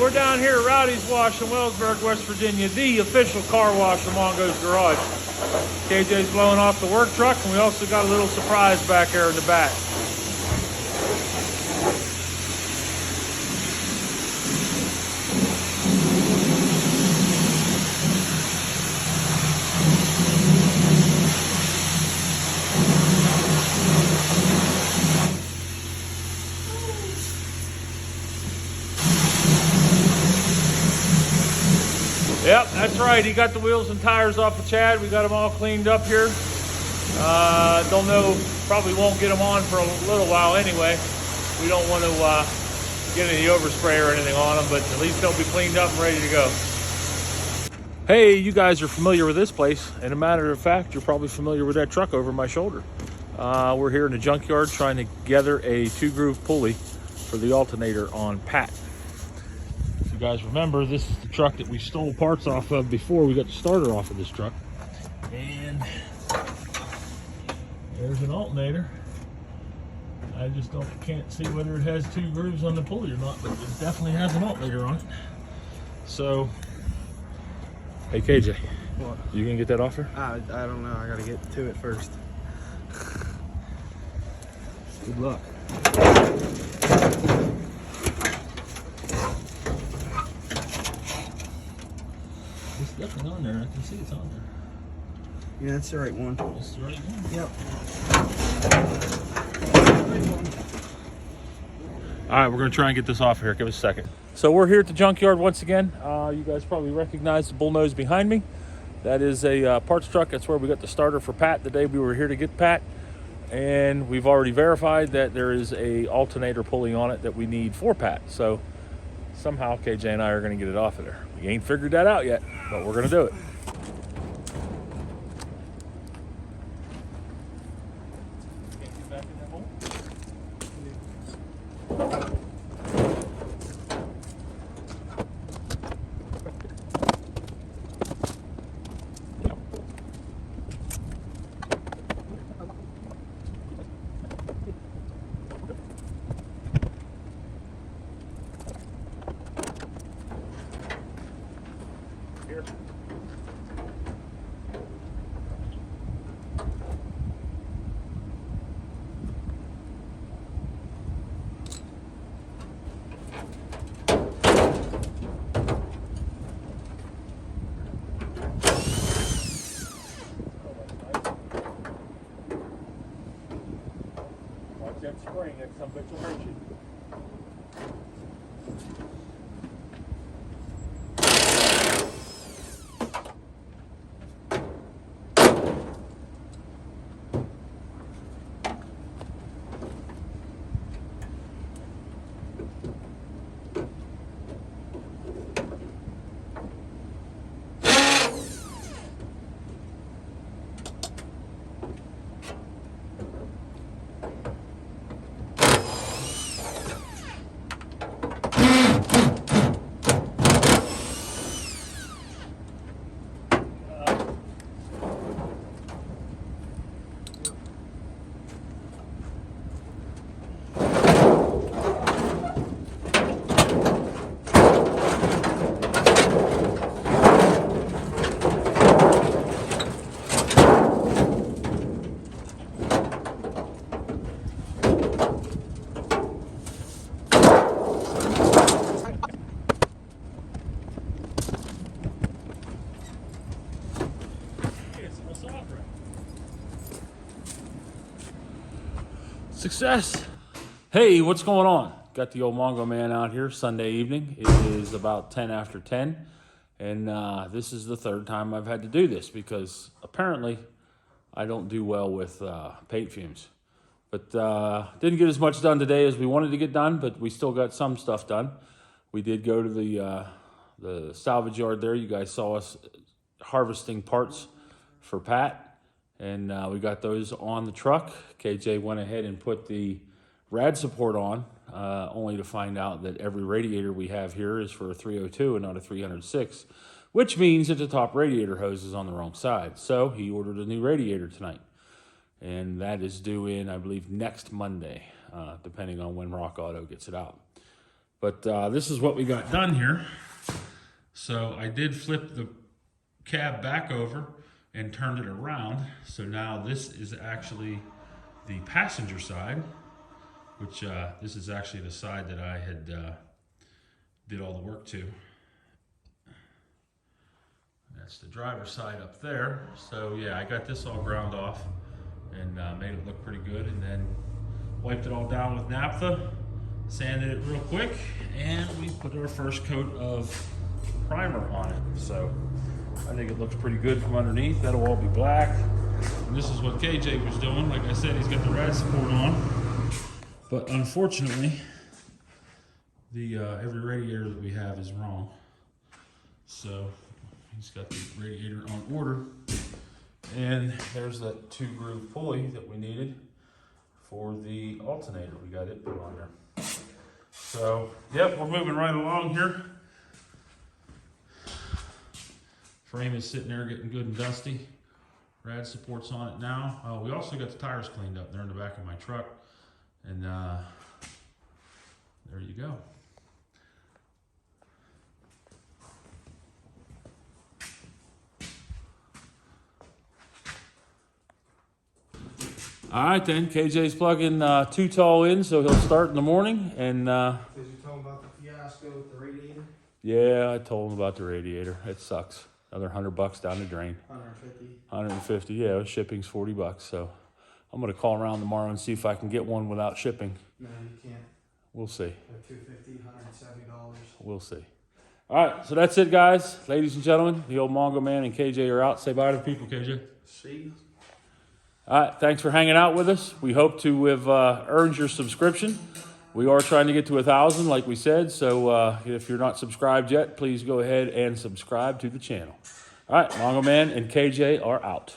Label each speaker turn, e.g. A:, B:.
A: we're down here at Rowdy's Wash in Wellsburg, West Virginia, the official car wash of Mongo's Garage. KJ's blowing off the work truck, and we also got a little surprise back there in the back. Yep, that's right. He got the wheels and tires off of Chad. We got them all cleaned up here. Don't know, probably won't get them on for a little while anyway. We don't want to get any overspray or anything on them, but at least they'll be cleaned up and ready to go. Hey, you guys are familiar with this place. And a matter of fact, you're probably familiar with that truck over my shoulder. We're here in the junkyard trying to gather a 2-groove pulley for the alternator on Pat. You guys remember, this is the truck that we stole parts off of before we got the starter off of this truck. And there's an alternator. I just can't see whether it has 2 grooves on the pulley or not, but it definitely has an alternator on it. So, hey KJ,
B: what?
A: You gonna get that off here?
B: I don't know. I gotta get to it first. Good luck.
A: It's definitely on there. I can see it's on there.
B: Yeah, that's the right one.
A: That's the right one.
B: Yep.
A: All right, we're gonna try and get this off here. Give us a second. So we're here at the junkyard once again. You guys probably recognize the bullnose behind me. That is a parts truck. That's where we got the starter for Pat the day we were here to get Pat. And we've already verified that there is a alternator pulley on it that we need for Pat. So somehow KJ and I are gonna get it off of there. We ain't figured that out yet, but we're gonna do it. Here. Watch that spring, that some bitch will hurt you. Success. Hey, what's going on? Got the old Mongo man out here Sunday evening. It is about 10 after 10. And this is the third time I've had to do this because apparently I don't do well with paint fumes. But didn't get as much done today as we wanted to get done, but we still got some stuff done. We did go to the salvage yard there. You guys saw us harvesting parts for Pat. And we got those on the truck. KJ went ahead and put the rad support on, only to find out that every radiator we have here is for a 302 and not a 306, which means that the top radiator hose is on the wrong side. So he ordered a new radiator tonight. And that is due in, I believe, next Monday, depending on when Rock Auto gets it out. But this is what we got done here. So I did flip the cab back over and turned it around. So now this is actually the passenger side, which this is actually the side that I had did all the work to. That's the driver's side up there. So yeah, I got this all ground off and made it look pretty good, and then wiped it all down with naphtha, sanded it real quick, and we put our first coat of primer on it. So I think it looks pretty good from underneath. That'll all be black. And this is what KJ was doing. Like I said, he's got the rad support on, but unfortunately, the every radiator that we have is wrong. So he's got the radiator on order, and there's that 2-groove pulley that we needed for the alternator. We got it put on there. So, yep, we're moving right along here. Frame is sitting there getting good and dusty. Rad support's on it now. We also got the tires cleaned up. They're in the back of my truck, and there you go. All right then, KJ's plugging 2-tall in, so he'll start in the morning. And
B: Did you tell him about the fiasco with the radiator?
A: yeah, I told him about the radiator. It sucks. Another $100 down the drain.
B: 150.
A: 150. Yeah, shipping's $40. So I'm gonna call around tomorrow and see if I can get one without shipping.
B: No, you can't.
A: We'll see.
B: They're $250, $170.
A: We'll see. All right, so that's it, guys. Ladies and gentlemen, the old Mongo Man and KJ are out. Say bye to the people, KJ.
B: See?
A: All right, thanks for hanging out with us. We hope to have earned your subscription. We are trying to get to 1,000, like we said. So if you're not subscribed yet, please go ahead and subscribe to the channel. All right, Mongo Man and KJ are out.